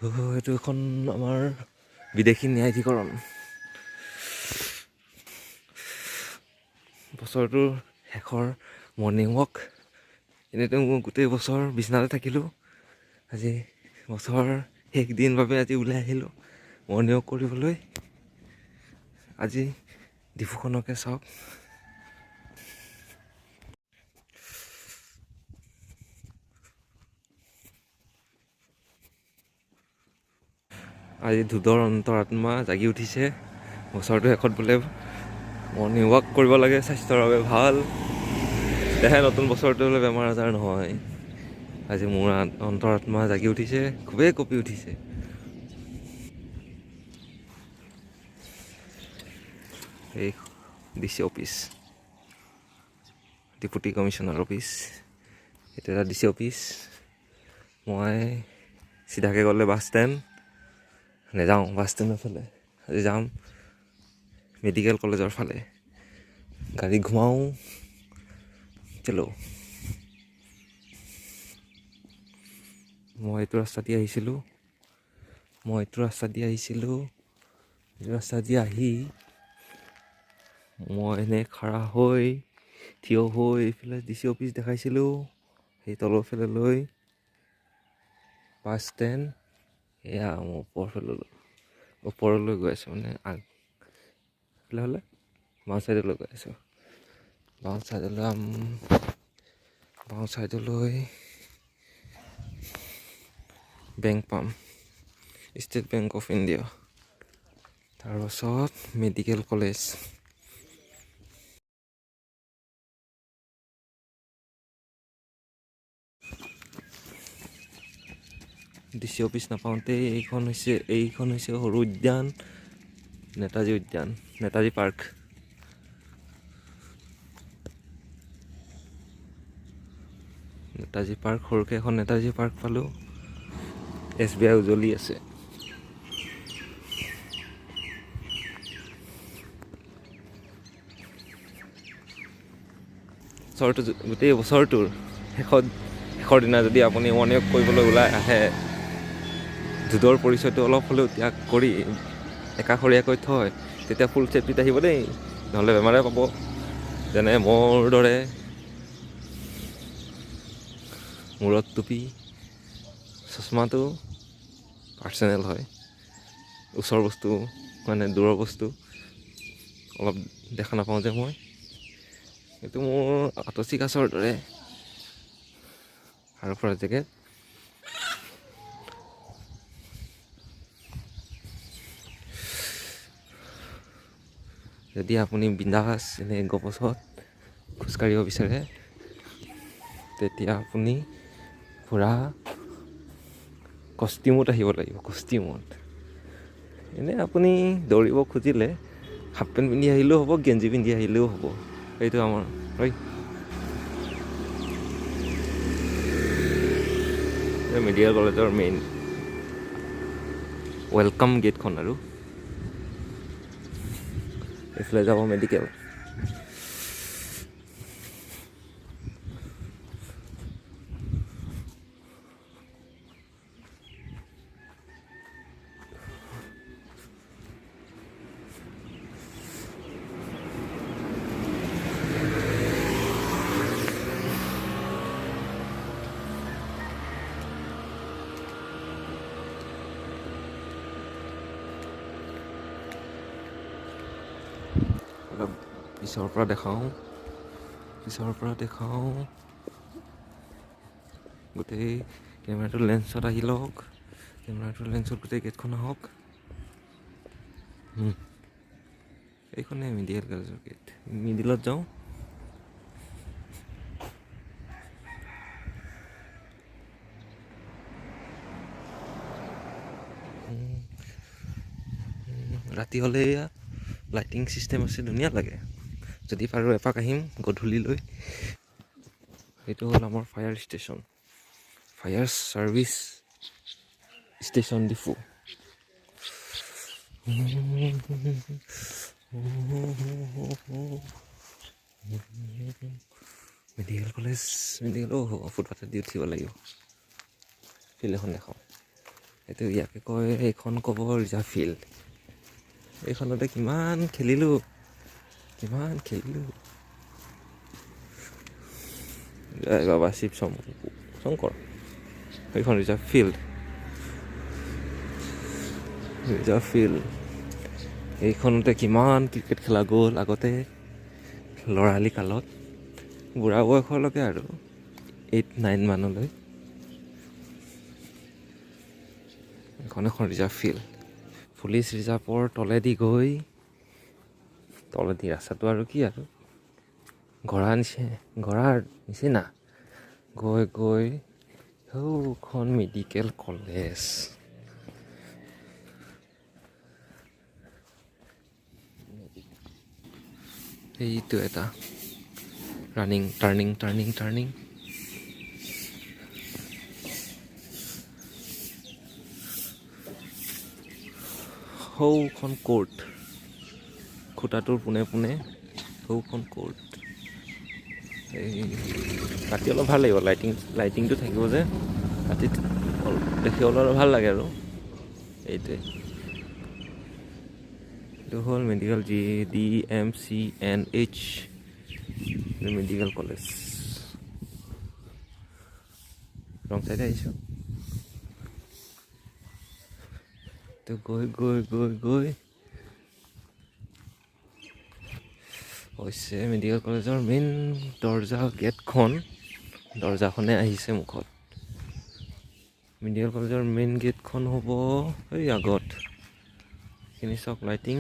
এইটো এখন আমাৰ বিদেশী ন্যায়াধিকৰণ। বছৰটোৰ শেষৰ মৰ্ণিং ৱাক। এনেইতো মই গোটেই বছৰ বিচনাতে থাকিলোঁ, আজি বছৰ শেষ দিন বাবে আজি ওলাই আহিলোঁ মৰ্ণিং ৱাক কৰিবলৈ। আজি ডিফুখনকে চাওক। আজি ধুদৰ অন্তৰাত্মা জাগি উঠিছে। বছৰটো শেষত বোলে মৰ্ণিং ৱাক কৰিব লাগে, স্বাস্থ্যৰ বাবে ভাল, তেতিয়াহে নতুন বছৰটোলৈ বেমাৰ আজাৰ নহয়। আজি মোৰ অন্তৰাত্মা জাগি উঠিছে, খুবেই কঁপি উঠিছে। এই DC office, deputy commissioner office. এইটো এটা DC অফিচ। মই চিধাকৈ গ'লে বাছ ষ্টেণ্ড, নেযাওঁ বাছ ষ্টেণ্ডৰ ফালে, আজি যাম মেডিকেল কলেজৰ ফালে। গাড়ী ঘুমাওঁ, চলো। মই এইটো ৰাস্তা দি আহিছিলোঁ। এইটো ৰাস্তা দি আহি মই এনে খাৰা হৈ থিয় হৈ এইফালে DC অফিচ দেখাইছিলোঁ। সেই তলৰ ফালে লৈ বাছ ষ্টেণ্ড, এয়া মই ওপৰলৈ গৈ আছোঁ, মানে আগফালে হ'লে বাওঁ ছাইডলৈ গৈ আছোঁ। বাওঁ ছাইডলৈ বেংক পাম, ষ্টেট বেংক অফ ইণ্ডিয়া। তাৰপাছত মেডিকেল কলেজ। DC অফিচ নাপাওঁতে এইখন হৈছে সৰু উদ্যান, নেতাজী উদ্যান, নেতাজী পাৰ্ক। সৰুকৈ এখন নেতাজী পাৰ্ক পালোঁ। SBI উজ্বলি আছে। গোটেই বছৰটোৰ শেষৰ দিনা যদি আপুনি মৰ্ণিং ৱাক কৰিবলৈ ওলাই আহে, ধুদৰ পৰিচয়টো অলপ হ'লেও ত্যাগ কৰি একাষৰীয়াকৈ থয়, তেতিয়া ফুল ছেফটিত আহিব দেই, নহ'লে বেমাৰে পাব। যেনে মোৰ দৰে মূৰত টুপি, চশমাটো পাৰ্চনেল হয়, ওচৰৰ বস্তু মানে দূৰৰ বস্তু অলপ দেখা নাপাওঁ যে মই। এইটো মোৰ আতচি কাছৰ দৰে হাড়ফৰা জেকেট। যদি আপুনি বিন্দাছ এনে গপচত খোজকাঢ়িব বিচাৰে, তেতিয়া আপুনি পূৰা কষ্টিউমত আহিব লাগিব, কষ্টিউমত। এনেই আপুনি দৌৰিব খুজিলে হাফ পেণ্ট পিন্ধি আহিলেও হ'ব, গেঞ্জি পিন্ধি আহিলেও হ'ব। এইটো আমাৰ মেডিকেল কলেজৰ মেইন ৱেলকাম গেটখন। আৰু এইফালে যাব মেডিকেল। অলপ পিছৰ পৰা দেখাওঁ। গোটেই কেমেৰাটোৰ লেন্সত আহি লওক, গোটেই গেটখন আহক। এইখনে মেডিকেল কলেজৰ গেট। মিডিলত যাওঁ। ৰাতি হ'লে এয়া লাইটিং চিষ্টেম আছে, ধুনীয়া লাগে। যদি পাৰোঁ এপাক আহিম গধূলিলৈ। এইটো হ'ল আমাৰ fire station, fire service station Diphu. Medical college, ফুটপাথত দি উঠিব লাগিব। ফিল্ড এখন দেখাওঁ। এইটো ইয়াকে কয়, এইখন ক'ব ৰিজাৰ্ভ ফিল্ড। এইখনতে কিমান খেলিলোঁ। জয় বাবা শিৱ শংকৰ। সেইখন ৰিজাৰ্ভ ফিল্ড। এইখনতে কিমান ক্ৰিকেট খেলা গ'ল আগতে ল'ৰালি কালত, বুঢ়া বয়সলৈকে আৰু 8-9 মানলৈ। এখন ৰিজাৰ্ভ ফিল্ড, পুলিচ ৰিজাৰ্ভৰ তলেদি ৰাস্তাটো আৰু কি আৰু ঘোঁৰাৰ নিচিনা গৈ সৌখন মেডিকেল কলেজ। এইটো এটা টাৰ্ণিং। সৌখন কোৰ্ট, খুটাটোৰ পোনে সৌখন কোৰ্ট। এই ৰাতি অলপ ভাল লাগিব, লাইটিংটো থাকিব যে ৰাতি দেখিবলৈ অলপ ভাল লাগে আৰু। এইটো হ'ল মেডিকেল DMCNH মেডিকেল কলেজ। ৰং চাইডে আহিছোঁ। তো গৈ হৈছে মেডিকেল কলেজৰ মেইন দৰ্জাখনে আহিছে মুখত। মেডিকেল কলেজৰ মেইন গেটখন হ'ব এই আগত। এইখিনি চাওক, লাইটিং।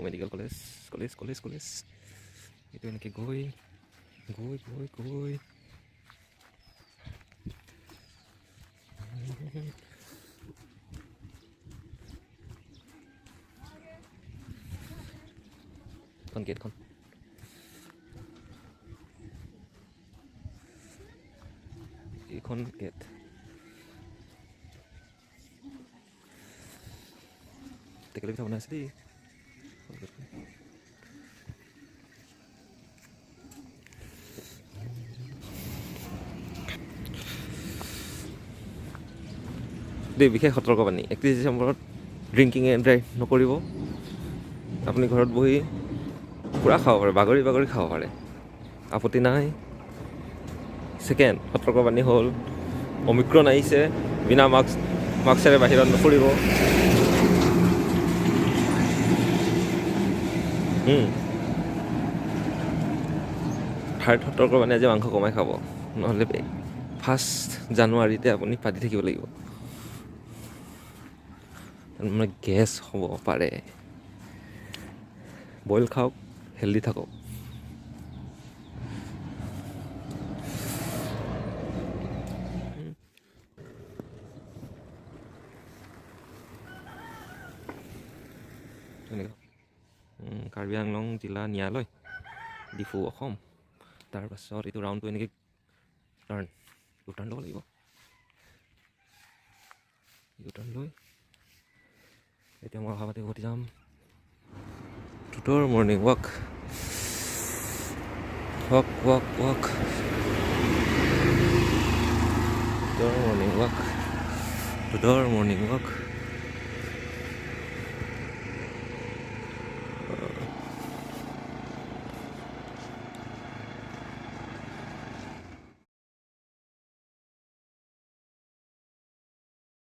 Medical college. এইটো এনেকৈ গৈ গেটখন এইখন গেট। টেকেলি পিঠা বনাই আছে দেই। বিশেষ সতৰ্কবাণী, 31 ডিচেম্বৰত ড্ৰিংকিং এণ্ড ড্ৰাইভ নকৰিব। আপুনি ঘৰত বহি পূৰা খাব পাৰে, বাগৰি খাব পাৰে, আপত্তি নাই। ছেকেণ্ড সতৰ্কবাণী হ'ল, অমিক্ৰণ আহিছে, বিনা মাস্কেৰে বাহিৰত নকৰিব। থাৰ্ড সতৰ্কবাণী, আজি মাংস কমাই খাব, নহ'লে 1 জানুৱাৰীতে আপুনি পাতি থাকিব লাগিব, মানে গেছ হ'ব পাৰে। বইল খাওক, হেল্ডি থাকক। কাৰ্বি আংলং জিলা ন্যায়ালয়, ডিফু, অসম। তাৰপাছত এইটো ৰাউণ্ডটো এনেকৈ ইউটাৰ্ণ ল'ব লাগিব। ইউটাৰ্ণ লৈ এতিয়া মই অহাবাতে উভতি যাম টুটৰ মৰ্ণিং ৱাক। টুটৰ মৰ্ণিং ৱাক।